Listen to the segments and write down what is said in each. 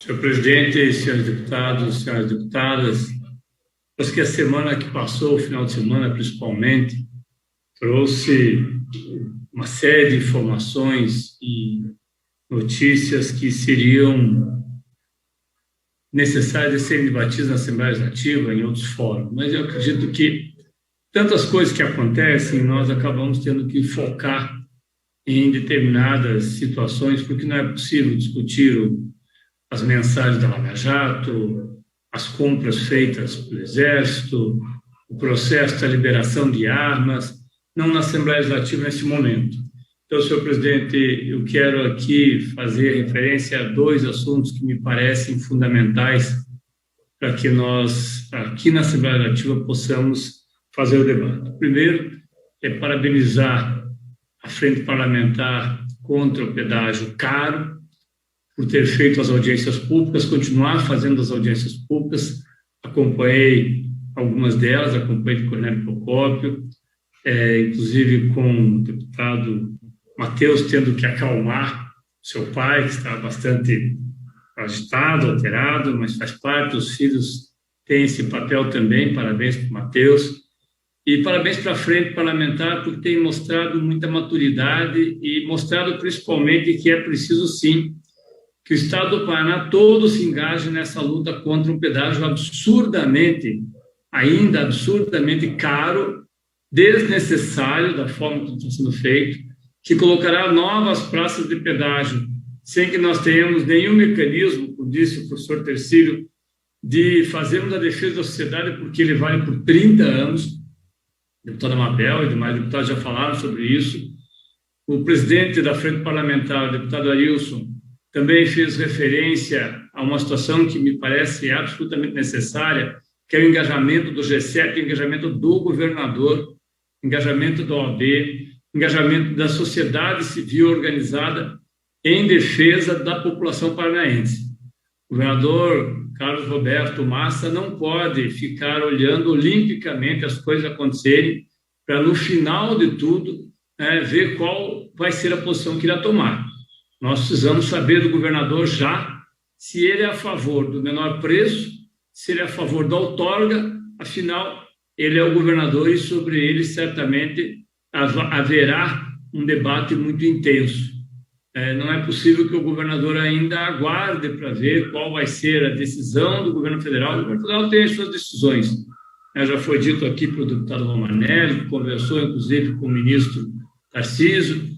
Senhor presidente, senhores deputados, senhoras deputadas, acho que a semana que passou, o final de semana principalmente, trouxe uma série de informações e notícias que seriam necessárias de serem debatidas na Assembleia Legislativa, em outros fóruns. Mas eu acredito que tantas coisas que acontecem, nós acabamos tendo que focar em determinadas situações, porque não é possível discutir as mensagens da Lava Jato, as compras feitas pelo Exército, o processo da liberação de armas, não na Assembleia Legislativa nesse momento. Então, senhor presidente, eu quero aqui fazer referência a dois assuntos que me parecem fundamentais para que nós, aqui na Assembleia Legislativa, possamos fazer o debate. O primeiro é parabenizar a Frente Parlamentar contra o pedágio caro, por ter feito as audiências públicas, continuar fazendo as audiências públicas. Acompanhei algumas delas, acompanhei o Cornélio Procópio, inclusive com o deputado Matheus tendo que acalmar seu pai, que está bastante agitado, alterado, mas faz parte, os filhos têm esse papel também. Parabéns para o Matheus. E parabéns para a Frente Parlamentar, porque tem mostrado muita maturidade e mostrado principalmente que é preciso, sim, que o Estado do Paraná todo se engaje nessa luta contra um pedágio ainda absurdamente caro, desnecessário da forma que está sendo feito, que colocará novas praças de pedágio, sem que nós tenhamos nenhum mecanismo, como disse o professor Tercílio, de fazermos a defesa da sociedade, porque ele vale por 30 anos. A deputada Mabel e demais deputados já falaram sobre isso. O presidente da Frente Parlamentar, o deputado Arilson, também fez referência a uma situação que me parece absolutamente necessária, que é o engajamento do G7, o engajamento do governador, engajamento da OAB, engajamento da sociedade civil organizada em defesa da população paranaense. O governador Carlos Roberto Massa não pode ficar olhando olimpicamente as coisas acontecerem para, no final de tudo, ver qual vai ser a posição que irá tomar. Nós precisamos saber do governador já se ele é a favor do menor preço, se ele é a favor da outorga. Afinal, ele é o governador e sobre ele certamente haverá um debate muito intenso. Não é possível que o governador ainda aguarde para ver qual vai ser a decisão do governo federal. O governo federal tem as suas decisões. Já foi dito aqui pelo deputado Romanelli, que conversou inclusive com o ministro Tarcísio,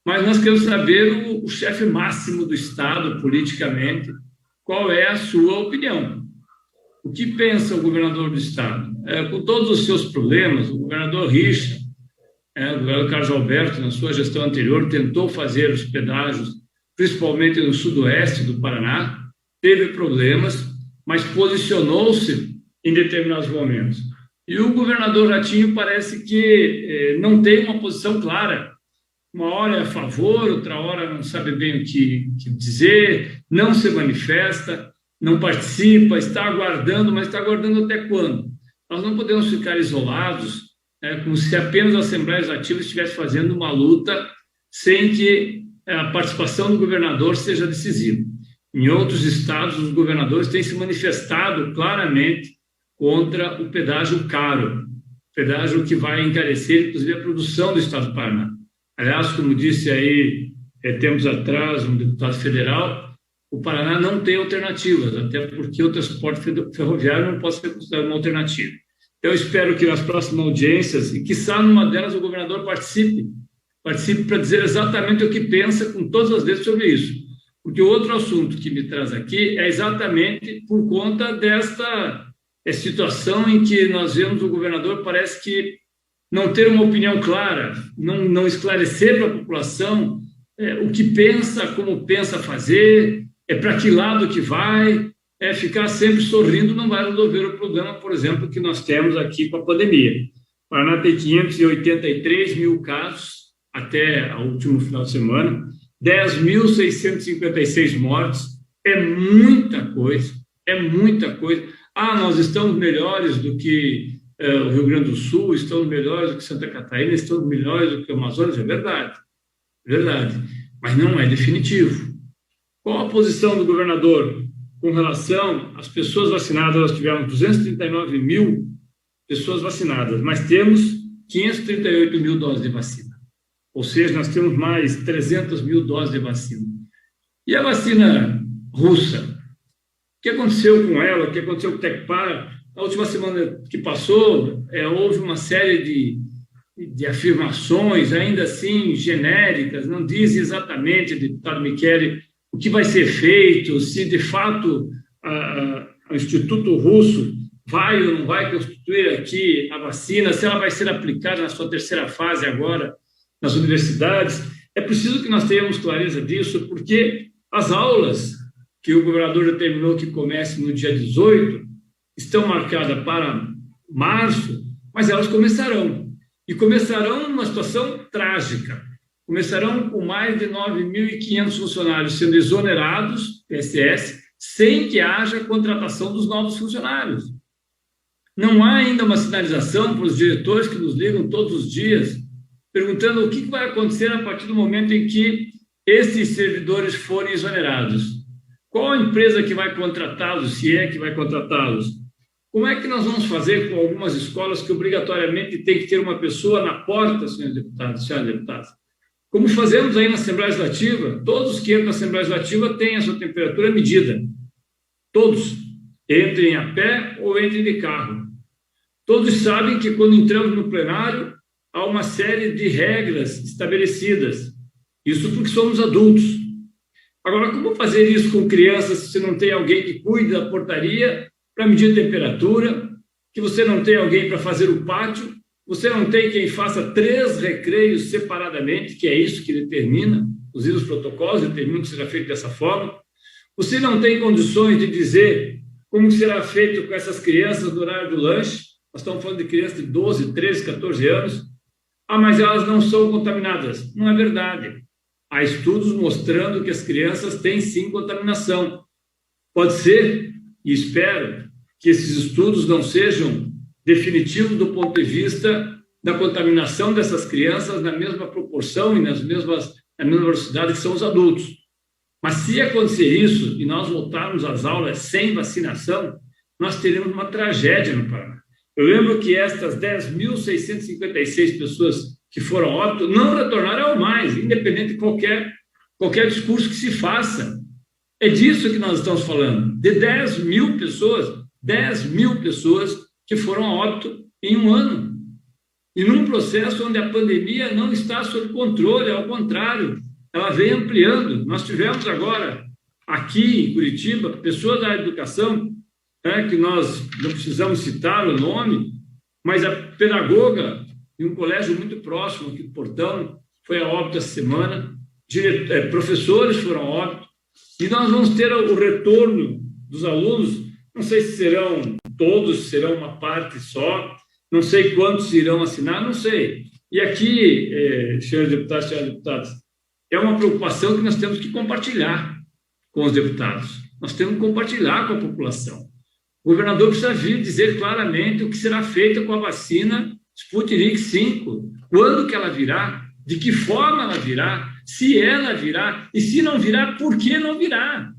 mas nós queremos saber o chefe máximo do Estado, politicamente, qual é a sua opinião. O que pensa o governador do Estado? Com todos os seus problemas, o governador Richa, o governador Carlos Alberto, na sua gestão anterior, tentou fazer os pedágios, principalmente no sudoeste do Paraná, teve problemas, mas posicionou-se em determinados momentos. E o governador Ratinho parece que não tem uma posição clara. Uma hora é a favor, outra hora não sabe bem o que dizer, não se manifesta, não participa, está aguardando, mas está aguardando até quando? Nós não podemos ficar isolados, como se apenas a Assembleia Legislativa estivesse fazendo uma luta sem que a participação do governador seja decisiva. Em outros estados, os governadores têm se manifestado claramente contra o pedágio caro, pedágio que vai encarecer, inclusive, a produção do Estado do Paraná. Aliás, como disse aí, tempos atrás, um deputado federal, o Paraná não tem alternativas, até porque o transporte ferroviário não pode ser considerado uma alternativa. Eu espero que nas próximas audiências, e quiçá numa delas o governador participe para dizer exatamente o que pensa com todas as vezes sobre isso. Porque o outro assunto que me traz aqui é exatamente por conta desta situação em que nós vemos o governador parece que não ter uma opinião clara, não esclarecer para a população o que pensa, como pensa fazer, para que lado que vai, ficar sempre sorrindo não vai resolver o problema, por exemplo, que nós temos aqui com a pandemia. O Paraná tem 583 mil casos até o último final de semana, 10.656 mortes, é muita coisa, nós estamos melhores do que o Rio Grande do Sul, estamos melhores do que Santa Catarina, estamos melhores do que o Amazonas, é verdade, mas não é definitivo. Qual a posição do governador? com relação às pessoas vacinadas, nós tivemos 239 mil pessoas vacinadas, mas temos 538 mil doses de vacina. Ou seja, nós temos mais 300 mil doses de vacina. E a vacina russa? O que aconteceu com ela? O que aconteceu com o Tecpar? Na última semana que passou, houve uma série de afirmações, ainda assim genéricas, não diz exatamente, deputado Michele, o que vai ser feito, se de fato o Instituto Russo vai ou não vai constituir aqui a vacina, se ela vai ser aplicada na sua terceira fase agora nas universidades. É preciso que nós tenhamos clareza disso, porque as aulas que o governador determinou que comece no dia 18 estão marcadas para março, mas elas começarão. E começarão numa situação trágica. Começarão com mais de 9.500 funcionários sendo exonerados, PSS, sem que haja contratação dos novos funcionários. Não há ainda uma sinalização para os diretores que nos ligam todos os dias, perguntando o que vai acontecer a partir do momento em que esses servidores forem exonerados. Qual a empresa que vai contratá-los, se é que vai contratá-los? Como é que nós vamos fazer com algumas escolas que obrigatoriamente tem que ter uma pessoa na porta, senhores deputados, senhoras deputadas? Como fazemos aí na Assembleia Legislativa, todos que entram na Assembleia Legislativa têm a sua temperatura medida. Todos, entrem a pé ou entrem de carro. Todos sabem que quando entramos no plenário, há uma série de regras estabelecidas. Isso porque somos adultos. Agora, como fazer isso com crianças se você não tem alguém que cuide da portaria para medir a temperatura, que você não tem alguém para fazer o pátio, você não tem quem faça 3 recreios separadamente, que é isso que determina, inclusive os protocolos determinam que seja feito dessa forma. Você não tem condições de dizer como será feito com essas crianças no horário do lanche. Nós estamos falando de crianças de 12, 13, 14 anos. Ah, mas elas não são contaminadas. Não é verdade. Há estudos mostrando que as crianças têm sim contaminação. Pode ser, e espero, que esses estudos não sejam definitivos do ponto de vista da contaminação dessas crianças na mesma proporção e na mesma velocidade que são os adultos. Mas se acontecer isso e nós voltarmos às aulas sem vacinação, nós teremos uma tragédia no Paraná. Eu lembro que estas 10.656 pessoas que foram a óbito não retornaram ao mais, independente de qualquer discurso que se faça. É disso que nós estamos falando, de 10 mil pessoas que foram a óbito em um ano. E num processo onde a pandemia não está sob controle, ao contrário, ela vem ampliando. Nós tivemos agora, aqui em Curitiba, pessoas da educação, que nós não precisamos citar o nome, mas a pedagoga de um colégio muito próximo aqui do Portão foi a óbito essa semana, professores foram a óbito, e nós vamos ter o retorno dos alunos, não sei se serão todos, serão uma parte só, não sei quantos irão assinar, não sei. E aqui, senhores deputados e senhoras deputadas, é uma preocupação que nós temos que compartilhar com os deputados, nós temos que compartilhar com a população. O governador precisa vir dizer claramente o que será feito com a vacina Sputnik V, quando que ela virá, de que forma ela virá, se ela virá, e se não virá, por que não virá?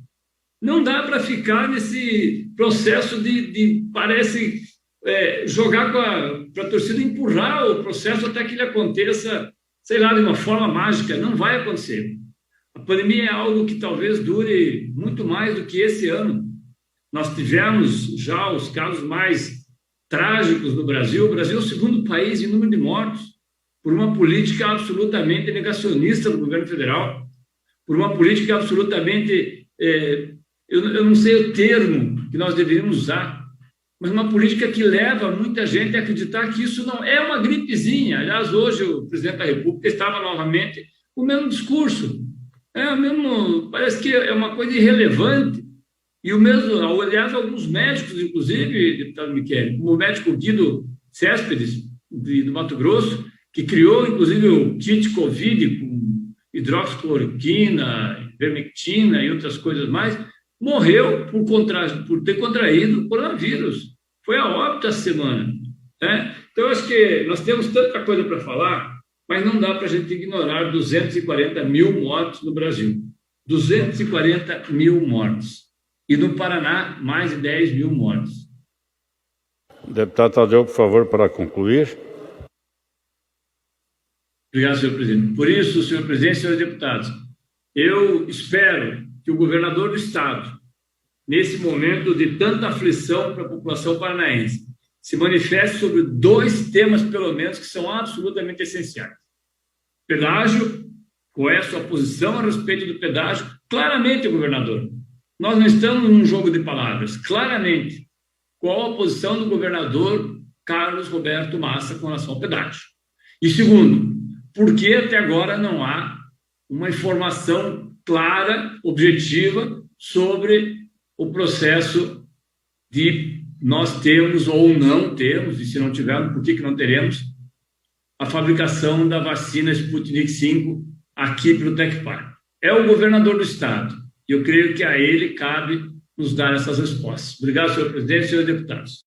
Não dá para ficar nesse processo parece, jogar para a torcida, empurrar o processo até que ele aconteça, sei lá, de uma forma mágica. Não vai acontecer. A pandemia é algo que talvez dure muito mais do que esse ano. Nós tivemos já os casos mais trágicos no Brasil. O Brasil é o segundo país em número de mortos, por uma política absolutamente negacionista do governo federal, por uma política absolutamente, eu não sei o termo que nós deveríamos usar, mas uma política que leva muita gente a acreditar que isso não é uma gripezinha. Aliás, hoje o presidente da República estava novamente com o mesmo discurso. Parece que é uma coisa irrelevante. E o mesmo, aliás, alguns médicos, inclusive, deputado Michele, como o médico Guido Céspedes, do Mato Grosso, que criou, inclusive, o kit Covid com hidroxicloroquina, ivermectina e outras coisas mais, morreu por ter contraído o coronavírus. Foi a óbito essa semana. Né? Então, eu acho que nós temos tanta coisa para falar, mas não dá para a gente ignorar 240 mil mortos no Brasil. 240 mil mortos. e no Paraná, mais de 10 mil mortes. Deputado Tadeu, por favor, para concluir. Obrigado, senhor presidente. Por isso, senhor presidente e senhores deputados, eu espero que o governador do estado, nesse momento de tanta aflição para a população paranaense, se manifeste sobre 2 temas, pelo menos, que são absolutamente essenciais. Pedágio, qual é a sua posição a respeito do pedágio? Claramente, governador, nós não estamos num jogo de palavras. Claramente, qual a posição do governador Carlos Roberto Massa com relação ao pedágio? E segundo, por que até agora não há uma informação clara, objetiva, sobre o processo de nós termos ou não termos, e se não tivermos, por que não teremos, a fabricação da vacina Sputnik V aqui pelo Tecpar? É o governador do estado, e eu creio que a ele cabe nos dar essas respostas. Obrigado, senhor presidente e senhores deputados.